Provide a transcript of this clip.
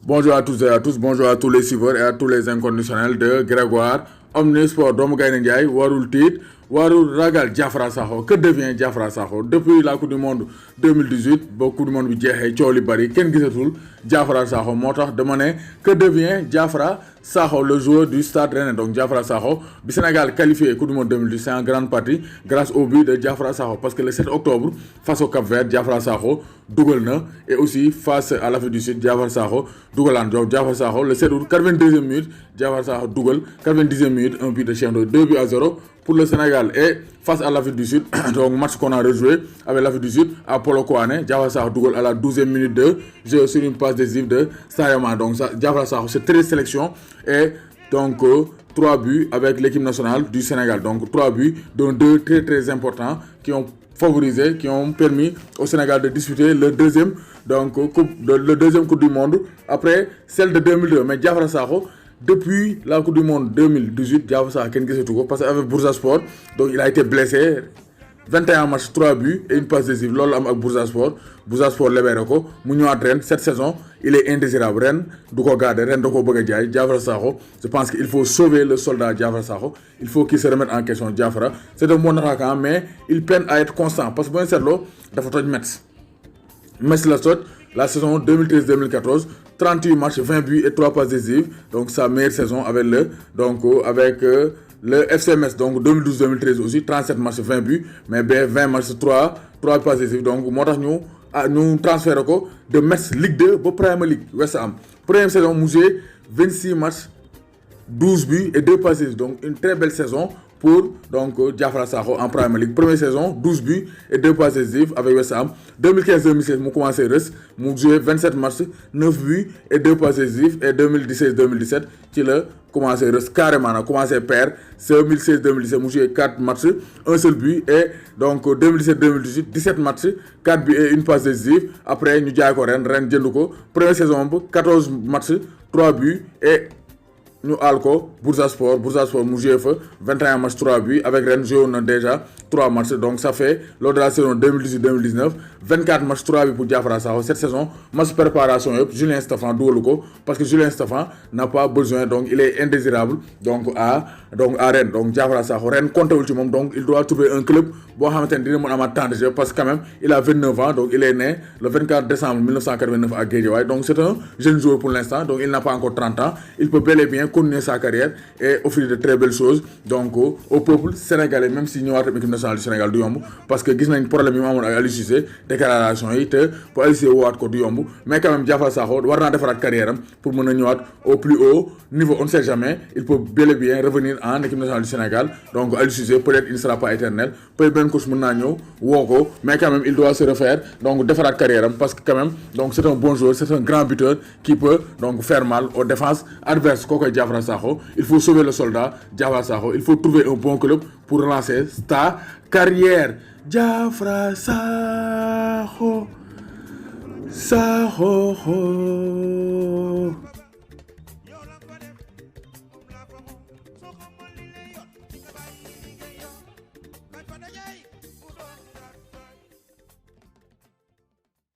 Bonjour à tous et à tous, bonjour à tous les suiveurs et à tous les inconditionnels de Grégoire Omnisport. Doomu Gaynde Ndiaye warul tiit warul ragal Diafra Sakho. Que devient Diafra Sakho? Depuis la Coupe du Monde 2018 ba Coupe du Monde bi jeexee coow li bari kenn gisatul Diafra Sakho moo tax dama ne que devient Diafra Sakho, le joueur du Stade Rennais. Donc Diafra Sakho bi Sénégal qualifié Coupe du Monde 2018, c'est en grande partie grâce au but de Diafra Sakho, parce que le 7 octobre face au Cap-Vert, Diafra Sakho dugal na, et aussi face à l'Afrique du Sud, Diafra Sakho dugalaan. Donc Diafra Sakho le 7 août 82e minute, Diafra Sakho dugal 90e minute, un but de Cheikh Ndoye, 2-0 pour le Sénégal. Et face à l'Afrique du Sud, donc match qu'on a rejoué avec l'Afrique du Sud à Polokwane, Diafra Sakho dugal à la 12e minute de jeu sur une passe décisive de Sayama. Donc Diafra Sakho, c'est 13 sélections et donc 3 buts avec l'équipe nationale du Sénégal. Donc 3 buts, dont 2 très très importants qui ont favorisé, qui ont permis au Sénégal de disputer le deuxième Coupe du Monde après celle de 2002. Mais Diafra Sakho, depuis la Coupe du Monde 2018, Diafra Sakho kenn gisatu ko parce qu'avec Bursaspor, donc il a été blessé. 21 matchs, 3 buts et une passe décisive. Loolu am ak Bursaspor libéré ko mu ñëwaat ren cette saison il est indésirable. Ren du ko garder, ren da ko bëgg a jaay. Diafra Sakho, je pense qu'il faut sauver le soldat Diafra Sakho. Il faut qu'il se remette en question. Diafra, c'est un bon attaquant mais il peine à être constant parce que bu ngeen seetloo dafa toj Metz la toj la saison 2013-2014, 38 matchs, 20 buts et 3 passes décisives. Donc sa meilleure saison avec le FC Metz, donc 2012-2013 aussi, 37 matchs, 20 buts, mais 20 matchs, 3 passes décisives. Donc moo tax ñu transféré ko de Metz Ligue 2 ba Premier League West Ham. Première saison mu joué 26 matchs, 12 buts et 2 passes décisives. Donc une très belle saison pour Diafra Sakho en Premier League. Première saison, 12 buts et 2 passes décisives avec West Ham. 2015-2016, mu commencé rës, mu joué 27 matchs, 9 buts et 2 passes décisives. Et 2016-2017, ci la commencé rës carrément, a commencé perdre. 2016-2017, mu joué 4 matchs, un seul but. Et donc 2017-2018, 17 matchs, 4 buts et une passe décisive. Après ñu jaay ko ren jënd ko. Première saison, 14 matchs, 3 buts et ñu aal ko Bursaspor mu joué fa 21 matchs, 3 buts avec ren joué na déjà 3 matchs. Donc ça fait lors de la saison 2018-2019 24 matchs, 3 buts pour Diafra Sakho. Cette saison match préparation yëpp Julien Stéphan dugalu ko parce que Julien Stéphan n'a pas besoin, donc il est indésirable à Rennes. Donc Diafra Sakho Rennes comptewul ci moom, donc il doit trouver un club boo xamante ne dina mën amaat temps de jeu parce que quand même il a 29 ans, donc il est né le 24 décembre 1989 à Guédiawaye. Donc c'est un jeune joueur pour l'instant, donc il n'a pas encore 30 ans. Il peut bel et bien continuer sa carrière et offrir de très belles choses donc au peuple sénégalais, même si ñëwaat équipe nationale du Sénégal du yomb parce que gis nañ problème yi mu amoon ak Aliou Cissé, déclaration yi te pour Aliou Cissé woowaat ko du yomb. Mais quand même Diafra Sakho war naa defaraat carrière am pour mën a ñëwaat au plus haut niveau. On ne sait jamais, il peut bel et bien revenir en équipe nationale du Sénégal. Donc Aliou Cissé peut-être il ne sera pas éternel, peut-être benn coach mën naa ñëw woo ko, mais quand même il doit se refaire, donc defaraat carrière am parce que quand même donc c'est un bon joueur, c'est un grand buteur qui peut donc faire mal aux défenses adverses. Kooku Diafra Sakho, il faut sauver le soldat Diafra Sakho, il faut trouver un bon club pour relancer ta carrière. Diafra Sakho.